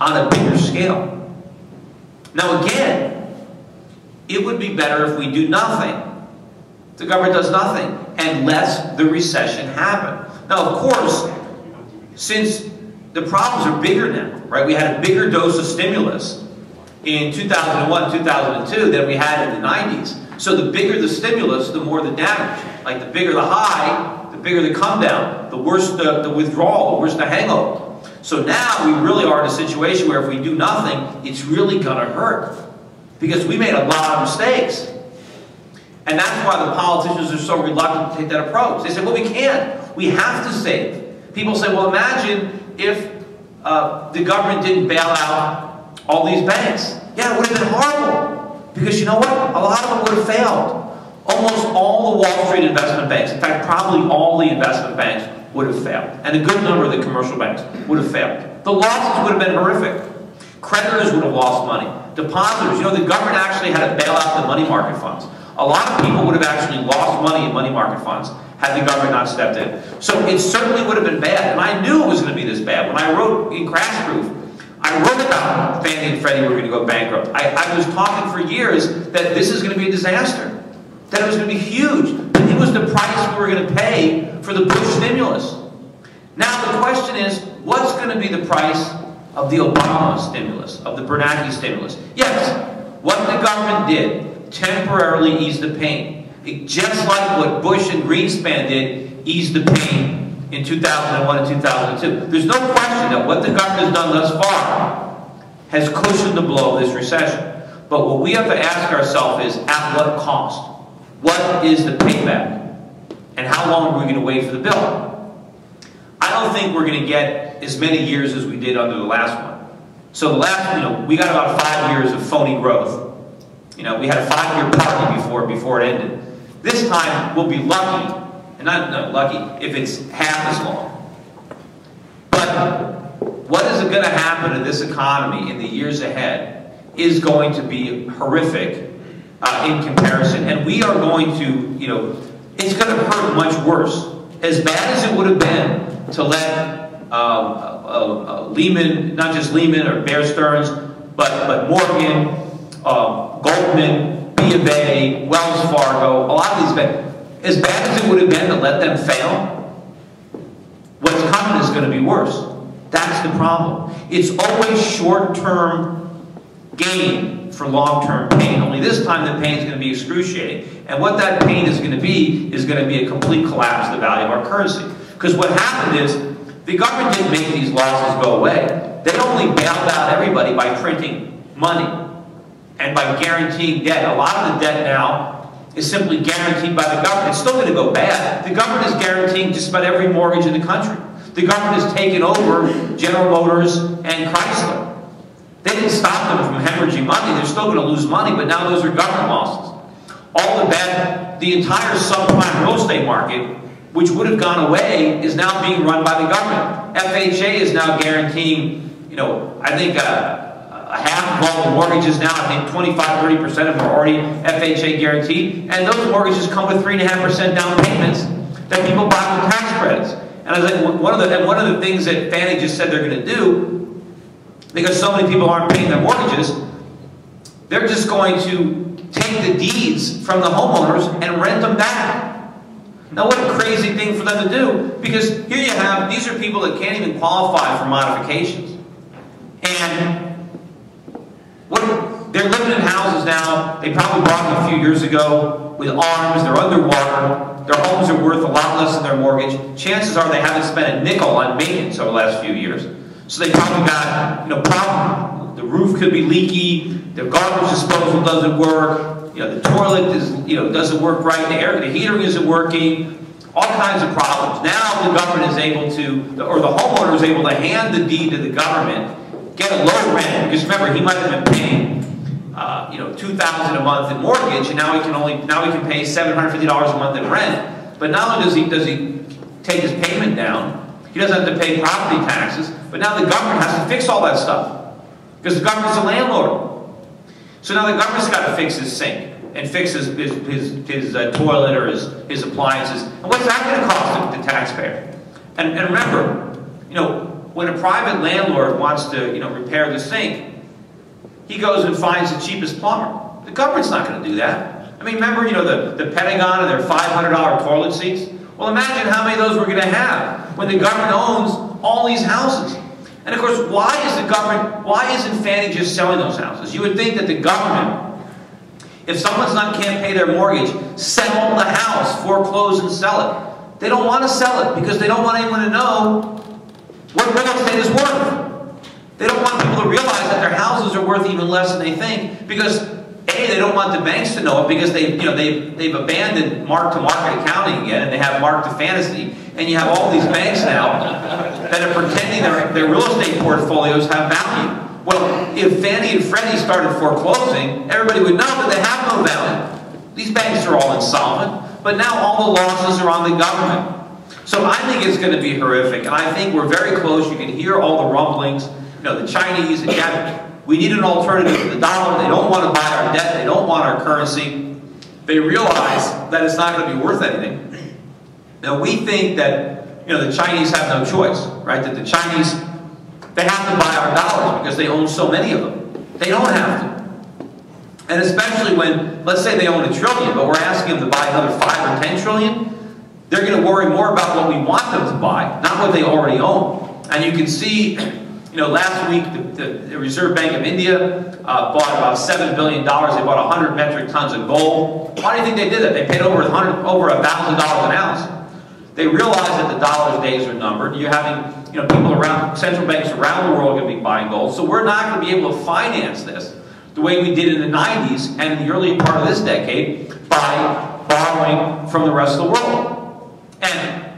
on a bigger scale. Now again, it would be better if we do nothing. The government does nothing and lets the recession happen. Now of course, since the problems are bigger now, right? We had a bigger dose of stimulus in 2001, 2002 than we had in the 90s. So the bigger the stimulus, the more the damage. Like the bigger the high, the bigger the come down, the worse the withdrawal, the worse the hangover. So now we really are in a situation where if we do nothing, it's really gonna hurt. Because we made a lot of mistakes. And that's why the politicians are so reluctant to take that approach. They say, well, we can't. We have to save. People say, well, imagine if the government didn't bail out all these banks. Yeah, it would have been horrible. Because you know what? A lot of them would have failed. Almost all the Wall Street investment banks, in fact, probably all the investment banks would have failed. And a good number of the commercial banks would have failed. The losses would have been horrific. Creditors would have lost money. Depositors, you know, the government actually had to bail out the money market funds. A lot of people would have actually lost money in money market funds had the government not stepped in. So it certainly would have been bad, and I knew it was going to be this bad. When I wrote in Crashproof, I wrote about Fannie and Freddie were going to go bankrupt. I was talking for years that this is going to be a disaster, that it was going to be huge, that it was the price we were going to pay for the Bush stimulus. Now the question is, what's going to be the price of the Obama stimulus, of the Bernanke stimulus? Yes, what the government did temporarily eased the pain. Just like what Bush and Greenspan did, eased the pain in 2001 and 2002. There's no question that what the government has done thus far has cushioned the blow of this recession. But what we have to ask ourselves is, at what cost? What is the payback? And how long are we going to wait for the bill? I don't think we're going to get as many years as we did under the last one. So the last, we got about 5 years of phony growth. We had a 5-year party before it ended. This time, we'll be lucky, and not lucky, if it's half as long. But what is going to happen to this economy in the years ahead is going to be horrific in comparison. And we are going to, it's going to hurt much worse. As bad as it would have been to let Lehman, not just Lehman or Bear Stearns, but Morgan, Goldman, B of A, Wells Fargo, a lot of these banks, as bad as it would have been to let them fail, what's coming is going to be worse. That's the problem. It's always short-term gain for long-term pain. Only this time the pain is going to be excruciating. And what that pain is going to be a complete collapse of the value of our currency. Because what happened is, the government didn't make these losses go away. They only bailed out everybody by printing money and by guaranteeing debt. A lot of the debt now is simply guaranteed by the government. It's still going to go bad. The government is guaranteeing just about every mortgage in the country. The government has taken over General Motors and Chrysler. They didn't stop them from hemorrhaging money. They're still going to lose money, but now those are government losses. All the bad, the entire subprime real estate market, which would have gone away, is now being run by the government. FHA is now guaranteeing, I think half of all the mortgages now, I think 25–30% of them are already FHA guaranteed, and those mortgages come with 3.5% down payments that people buy with tax credits. And I was like, one of the things that Fannie just said they're going to do, because so many people aren't paying their mortgages, they're just going to take the deeds from the homeowners and rent them back. Now what a crazy thing for them to do, because here you have, these are people that can't even qualify for modifications. And they're living in houses now, they probably bought them a few years ago, with arms, they're underwater, their homes are worth a lot less than their mortgage. Chances are they haven't spent a nickel on maintenance over the last few years. So they probably got, problem. The roof could be leaky, the garbage disposal doesn't work, the toilet is, doesn't work right, the heater isn't working, all kinds of problems. Now the government is able to, or the homeowner is able to hand the deed to the government, get a low rent, because remember, he might have been paying $2,000 a month in mortgage, and now he can pay $750 a month in rent. But not only does he take his payment down, he doesn't have to pay property taxes, but now the government has to fix all that stuff, because the government's a landlord. So now the government's got to fix his sink and fix his toilet or his appliances. And what's that going to cost the taxpayer? And remember, when a private landlord wants to, repair the sink, he goes and finds the cheapest plumber. The government's not going to do that. I mean, remember, the Pentagon and their $500 toilet seats? Well, imagine how many of those we're going to have when the government owns all these houses. And of course, why isn't Fannie just selling those houses? You would think that the government, if someone can't pay their mortgage, sell the house, foreclose and sell it. They don't want to sell it because they don't want anyone to know what real estate is worth. They don't want people to realize that their houses are worth even less than they think because, A, they don't want the banks to know it because they've abandoned mark-to-market accounting again, and they have mark-to-fantasy, and you have all these banks now that are pretending their real estate portfolios have value. Well, if Fannie and Freddie started foreclosing, everybody would know that they have no value. These banks are all insolvent, but now all the losses are on the government. So I think it's going to be horrific, and I think we're very close. You can hear all the rumblings. The Chinese, we need an alternative to the dollar. They don't want to buy our debt. They don't want our currency. They realize that it's not going to be worth anything. Now, we think that, the Chinese have no choice, right? That the Chinese, they have to buy our dollars because they own so many of them. They don't have to. And especially when, let's say they own $1 trillion, but we're asking them to buy another 5 or 10 trillion, they're going to worry more about what we want them to buy, not what they already own. And you can see, last week the Reserve Bank of India bought about $7 billion. They bought 100 metric tons of gold. Why do you think they did that? They paid over $1,000 an ounce. They realized that the dollar's days are numbered. You're having, people around, central banks around the world are going to be buying gold. So we're not going to be able to finance this the way we did in the 90s and in the early part of this decade by borrowing from the rest of the world. And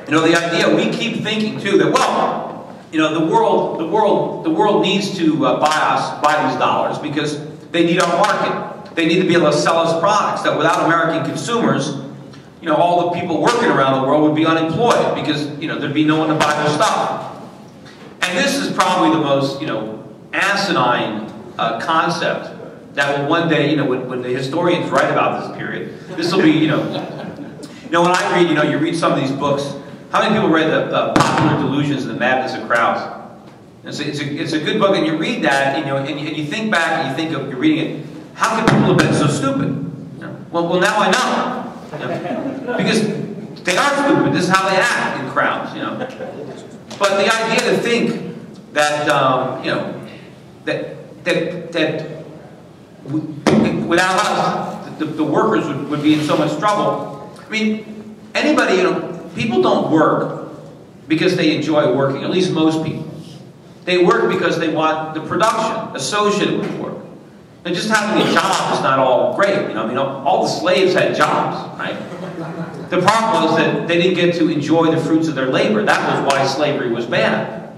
the idea, we keep thinking too that, well, the world needs to buy these dollars because they need our market. They need to be able to sell us products. That without American consumers, all the people working around the world would be unemployed because there'd be no one to buy their stuff. And this is probably the most asinine concept that will one day, when the historians write about this period, this will be, when I read, you read some of these books. How many people read the Popular Delusions and the Madness of Crowds? It's a good book, and you read that, and you think back, and you think of, you're reading it, how can people have been so stupid? Well, now I know. Because they are stupid. This is how they act in crowds, But the idea to think that, that without us, the workers would be in so much trouble. I mean, anybody, people don't work because they enjoy working, at least most people. They work because they want the production associated with work. And just having a job is not all great. All the slaves had jobs, right? The problem was that they didn't get to enjoy the fruits of their labor. That was why slavery was bad.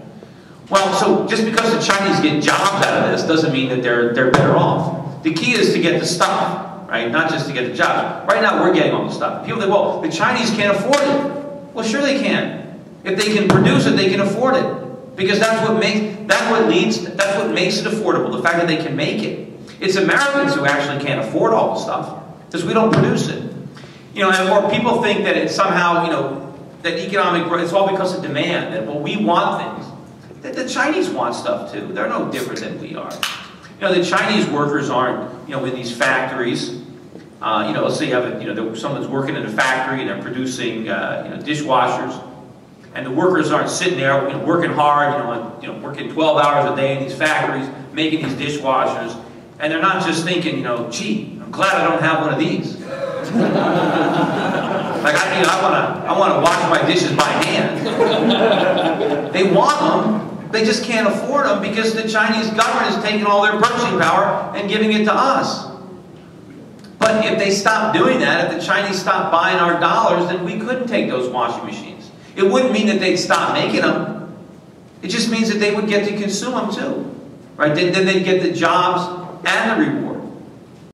Well, so just because the Chinese get jobs out of this doesn't mean that they're better off. The key is to get the stuff, right? Not just to get the jobs. Right now, we're getting all the stuff. People think, well, the Chinese can't afford it. Well, sure they can. If they can produce it, they can afford it. Because that's what makes it affordable, the fact that they can make it. It's Americans who actually can't afford all the stuff, because we don't produce it. Or people think that it's somehow, that economic growth, it's all because of demand, that, well, we want things. That the Chinese want stuff too. They're no different than we are. The Chinese workers aren't, in these factories. Let's say you have someone's working in a factory and they're producing, dishwashers. And the workers aren't sitting there, working hard, working 12 hours a day in these factories, making these dishwashers. And they're not just thinking, gee, I'm glad I don't have one of these. Like, I want to wash my dishes by hand. They want them, they just can't afford them because the Chinese government is taking all their purchasing power and giving it to us. But if they stop doing that, if the Chinese stop buying our dollars, then we couldn't take those washing machines. It wouldn't mean that they'd stop making them. It just means that they would get to consume them too. Right? Then they'd get the jobs and the reward.